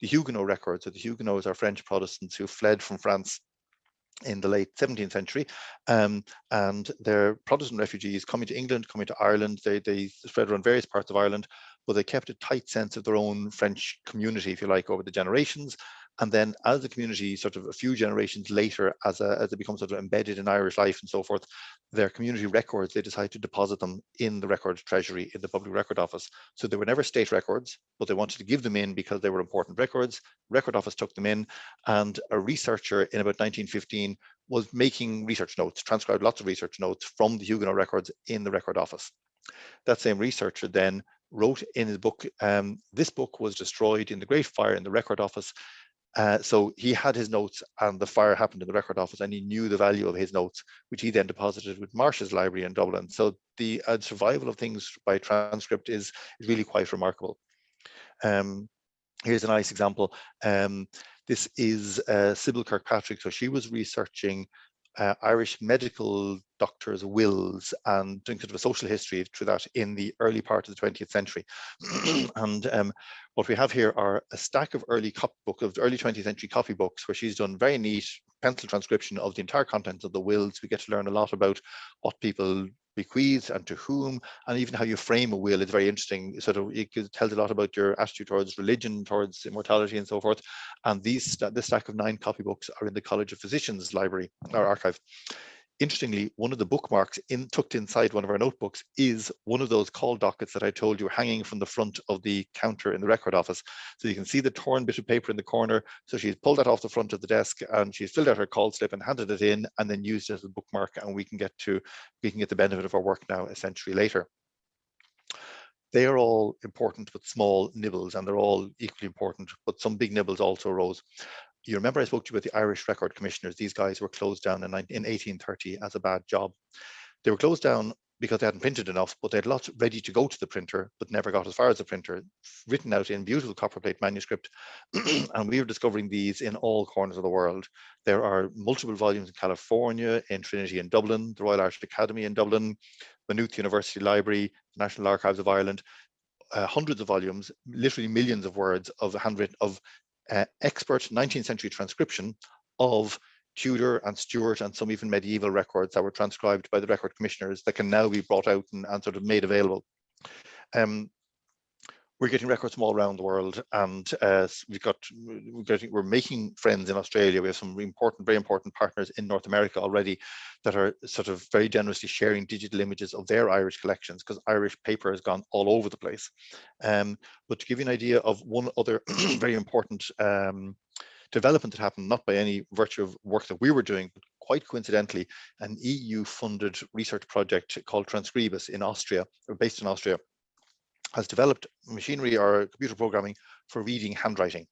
the Huguenot records. So the Huguenots are French Protestants who fled from France in the late 17th century, and they're Protestant refugees coming to England, coming to Ireland. They spread around various parts of Ireland, but they kept a tight sense of their own French community, if you like, over the generations. And then as the community, sort of a few generations later, as they become sort of embedded in Irish life and so forth, their community records, they decide to deposit them in the Record Treasury, in the Public Record Office. So they were never state records, but they wanted to give them in because they were important records. Record Office took them in, and a researcher in about 1915 was making research notes, transcribed lots of research notes from the Huguenot records in the Record Office. That same researcher then wrote in his book, this book was destroyed in the Great Fire in the Record Office. So he had his notes, and the fire happened in the record office, and he knew the value of his notes, which he then deposited with Marsh's Library in Dublin. So the survival of things by transcript is really quite remarkable. Here's a nice example. This is Sybil Kirkpatrick. So she was researching Irish medical doctors' wills and doing sort of a social history through that in the early part of the 20th century. And what we have here are a stack of early 20th century copybooks, where she's done very neat pencil transcription of the entire contents of the wills. We get to learn a lot about what people bequeathed and to whom, and even how you frame a will is very interesting. It tells a lot about your attitude towards religion, towards immortality, and so forth. And this stack of 9 copybooks are in the College of Physicians Library or Archive. Interestingly, one of the bookmarks tucked inside one of our notebooks is one of those call dockets that I told you hanging from the front of the counter in the record office. So you can see the torn bit of paper in the corner. So she's pulled that off the front of the desk, and she's filled out her call slip and handed it in, and then used it as a bookmark, and we can get the benefit of our work now a century later. They are all important but small nibbles, and they're all equally important, but some big nibbles also arose. You remember I spoke to you about the Irish Record Commissioners. These guys were closed down in 1830 as a bad job. They were closed down because they hadn't printed enough, but they had lots ready to go to the printer, but never got as far as the printer, written out in beautiful copperplate manuscript. And we are discovering these in all corners of the world. There are multiple volumes in California, in Trinity in Dublin, the Royal Irish Academy in Dublin, Maynooth University Library, the National Archives of Ireland, hundreds of volumes, literally millions of words of handwritten, expert 19th century transcription of Tudor and Stuart and some even medieval records that were transcribed by the record commissioners that can now be brought out and sort of made available. We're getting records from all around the world, and we're making friends in Australia. We have some very important partners in North America already that are sort of very generously sharing digital images of their Irish collections, because Irish paper has gone all over the place. But to give you an idea of one other very important development that happened, not by any virtue of work that we were doing, but quite coincidentally, an EU-funded research project called Transcribus in Austria, or based in Austria, has developed machinery or computer programming for reading handwriting.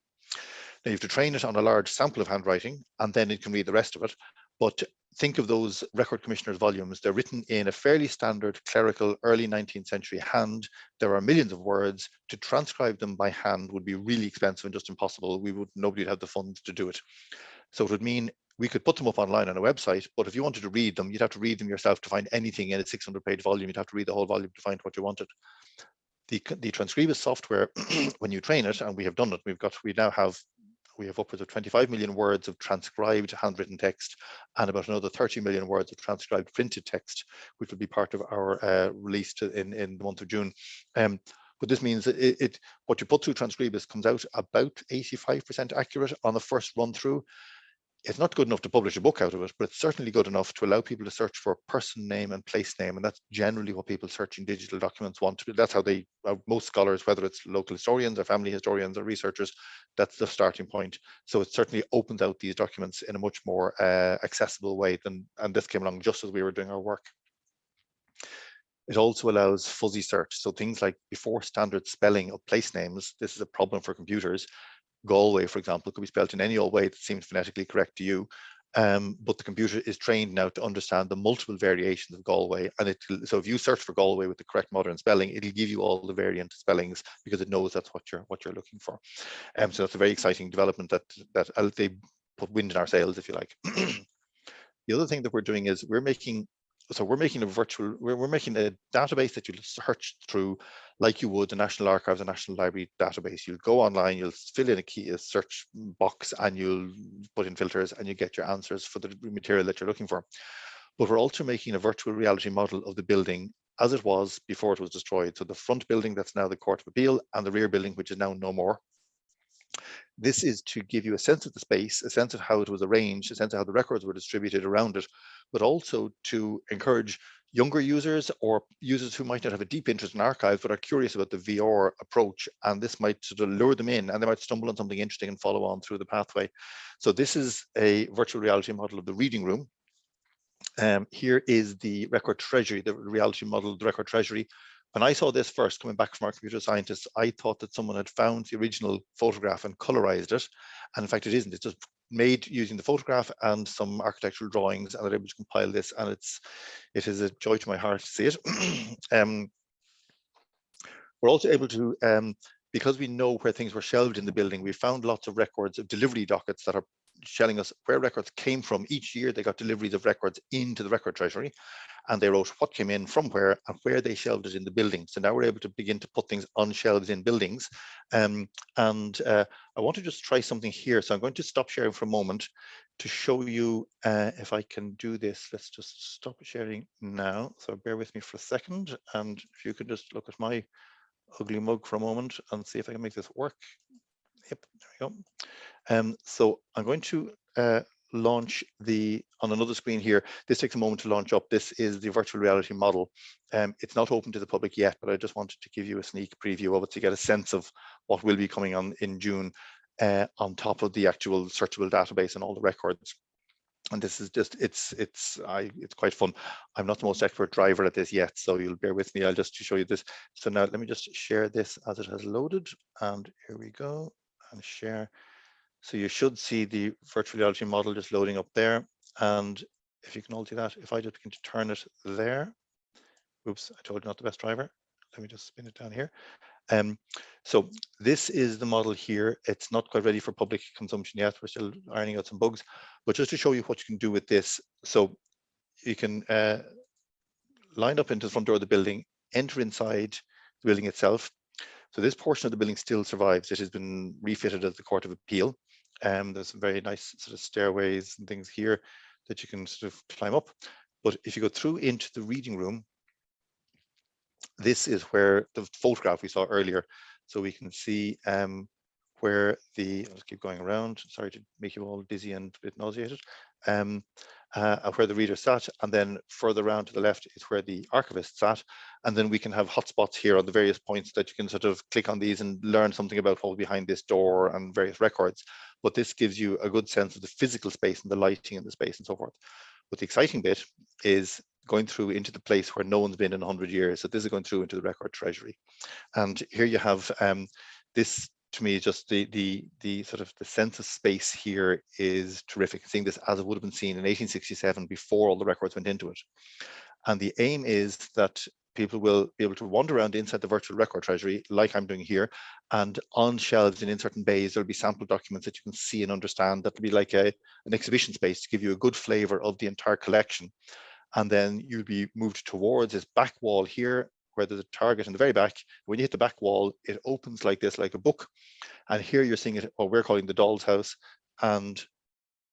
Now you have to train it on a large sample of handwriting, and then it can read the rest of it. But think of those record commissioners' volumes. They're written in a fairly standard clerical early 19th century hand. There are millions of words. To transcribe them by hand would be really expensive and just impossible. Nobody would have the funds to do it. So it would mean we could put them up online on a website, but if you wanted to read them, you'd have to read them yourself to find anything in a 600-page volume. You'd have to read the whole volume to find what you wanted. The Transcribus software, when you train it, and we have done it, we have upwards of 25 million words of transcribed handwritten text and about another 30 million words of transcribed printed text, which will be part of our release in the month of June. But this means that what you put through Transcribus comes out about 85% accurate on the first run through. It's not good enough to publish a book out of it, but it's certainly good enough to allow people to search for person name and place name. And that's generally what people searching digital documents want to do. That's how most scholars, whether it's local historians or family historians or researchers, that's the starting point. So it certainly opens out these documents in a much more accessible way and this came along just as we were doing our work. It also allows fuzzy search. So things like before standard spelling of place names, this is a problem for computers. Galway, for example, could be spelled in any old way that seems phonetically correct to you. But the computer is trained now to understand the multiple variations of Galway. And so if you search for Galway with the correct modern spelling, it'll give you all the variant spellings because it knows that's what you're looking for. So that's a very exciting development that they put wind in our sails, if you like. The other thing that we're doing is we're making a database that you'll search through like you would the National Archives and National Library database. You'll go online, you'll fill in a search box and you'll put in filters and you get your answers for the material that you're looking for. But we're also making a virtual reality model of the building as it was before it was destroyed. So the front building that's now the Court of Appeal and the rear building, which is now no more. This is to give you a sense of the space, a sense of how it was arranged, a sense of how the records were distributed around it, but also to encourage younger users or users who might not have a deep interest in archives but are curious about the VR approach, and this might sort of lure them in and they might stumble on something interesting and follow on through the pathway. So this is a virtual reality model of the reading room. Here is the Record Treasury, the reality model of the Record Treasury. When I saw this first, coming back from our computer scientists, I thought that someone had found the original photograph and colorized it. And in fact, it isn't. It's just made using the photograph and some architectural drawings, and they're able to compile this. And it is a joy to my heart to see it. We're also able to, because we know where things were shelved in the building, we found lots of records of delivery dockets that are telling us where records came from. Each year they got deliveries of records into the Record Treasury, and they wrote what came in from where and where they shelved it in the building. So now we're able to begin to put things on shelves in buildings. I want to just try something here. So I'm going to stop sharing for a moment to show you if I can do this. Let's just stop sharing now. So bear with me for a second. And if you could just look at my ugly mug for a moment and see if I can make this work. Yep, there we go. So I'm going to launch on another screen here. This takes a moment to launch up. This is the virtual reality model. It's not open to the public yet, but I just wanted to give you a sneak preview of it to get a sense of what will be coming on in June on top of the actual searchable database and all the records. And this is just, it's quite fun. I'm not the most expert driver at this yet, so you'll bear with me. I'll just show you this. So now let me just share this as it has loaded. And here we go, and share. So you should see the virtual reality model just loading up there. And if you can all do that, if I just begin to turn it there. Oops, I told you not the best driver. Let me just spin it down here. So this is the model here. It's not quite ready for public consumption yet. We're still ironing out some bugs, but just to show you what you can do with this. So you can line up into the front door of the building, enter inside the building itself. So this portion of the building still survives. It has been refitted as the Court of Appeal. There's some very nice sort of stairways and things here that you can sort of climb up. But if you go through into the reading room, this is where the photograph we saw earlier. So we can see where let's keep going around. Sorry to make you all dizzy and a bit nauseated. Where the reader sat, and then further around to the left is where the archivist sat. And then we can have hotspots here on the various points that you can sort of click on these and learn something about what was behind this door and various records. But this gives you a good sense of the physical space and the lighting in the space and so forth. But the exciting bit is going through into the place where no one's been in 100 years. So this is going through into the Record Treasury. And here you have this, to me, just the sort of the sense of space here is terrific. Seeing this as it would have been seen in 1867 before all the records went into it. And the aim is that people will be able to wander around inside the virtual record treasury, like I'm doing here, and on shelves and in certain bays, there'll be sample documents that you can see and understand. That'll be like an exhibition space to give you a good flavor of the entire collection. And then you'll be moved towards this back wall here, where there's a target in the very back. When you hit the back wall, it opens like this, like a book. And here you're seeing it, what we're calling the doll's house. And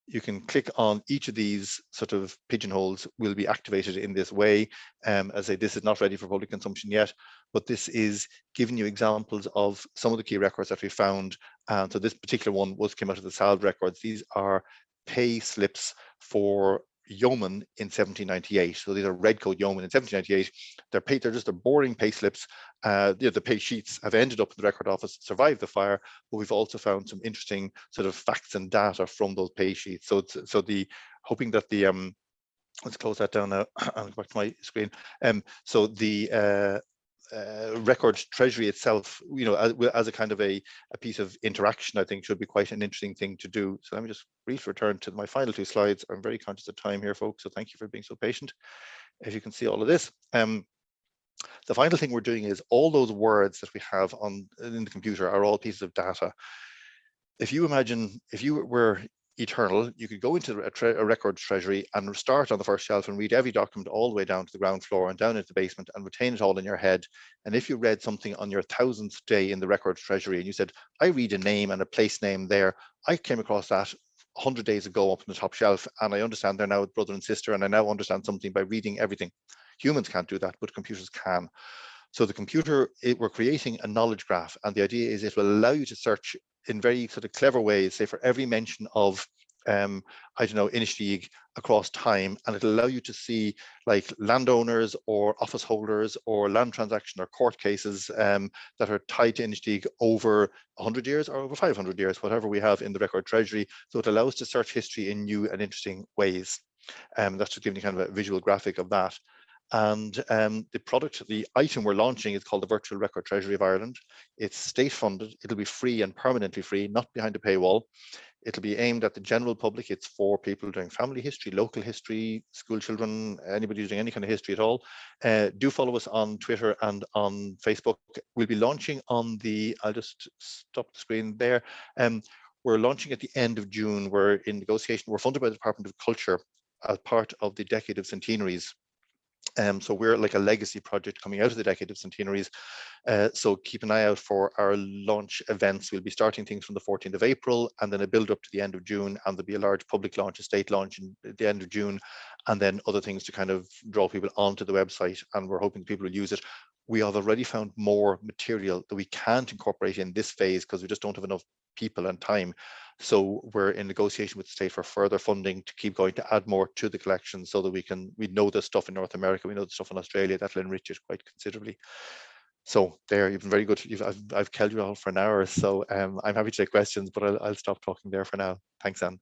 you can click on each of these sort of pigeonholes will be activated in this way. As I say, this is not ready for public consumption yet, but this is giving you examples of some of the key records that we found. So this particular one came out of the Salvaged Records. These are pay slips for yeomen in 1798. So these are redcoat yeomen in 1798. They're just boring pay slips. The pay sheets have ended up in the record office, survived the fire, but we've also found some interesting sort of facts and data from those pay sheets. So hoping that the let's close that down now. I'll go back to my screen. So the Record Treasury itself, as a kind of a piece of interaction, I think should be quite an interesting thing to do. So let me just briefly return to my final two slides. I'm very conscious of time here, folks, so thank you for being so patient. If you can see all of this. The final thing we're doing is all those words that we have in the computer are all pieces of data. If you imagine, if you were eternal, you could go into a record treasury and start on the first shelf and read every document all the way down to the ground floor and down into the basement and retain it all in your head. And if you read something on your 1000th day in the record treasury and you said, I read a name and a place name there, I came across that 100 days ago up on the top shelf, and I understand they're now brother and sister, and I now understand something by reading everything. Humans can't do that, but computers can. So the computer, we're creating a knowledge graph, and the idea is it will allow you to search in very sort of clever ways, say for every mention of, I don't know, Inistioge across time, and it'll allow you to see like landowners or office holders or land transaction or court cases that are tied to Inistioge over 100 years or over 500 years, whatever we have in the record treasury. So it allows us to search history in new and interesting ways. That's just giving you kind of a visual graphic of that. And the item we're launching is called the Virtual Record Treasury of Ireland. It's state funded. It'll be free and permanently free, not behind a paywall. It'll be aimed at the general public. It's for people doing family history, local history, school children, anybody doing any kind of history at all. Do follow us on Twitter and on Facebook. We'll be launching on I'll just stop the screen there. We're launching at the end of June. We're in negotiation. We're funded by the Department of Culture as part of the Decade of Centenaries. So we're like a legacy project coming out of the Decade of Centenaries. So keep an eye out for our launch events. We'll be starting things from the 14th of April and then a build up to the end of June, and there'll be a large public launch, a state launch at the end of June, and then other things to kind of draw people onto the website, and we're hoping people will use it. We have already found more material that we can't incorporate in this phase because we just don't have enough people and time. So we're in negotiation with the state for further funding to keep going to add more to the collection so that we know the stuff in North America, we know the stuff in Australia, that'll enrich it quite considerably. So there, you've been very good. I've kept you all for an hour, so I'm happy to take questions, but I'll stop talking there for now. Thanks, Anne.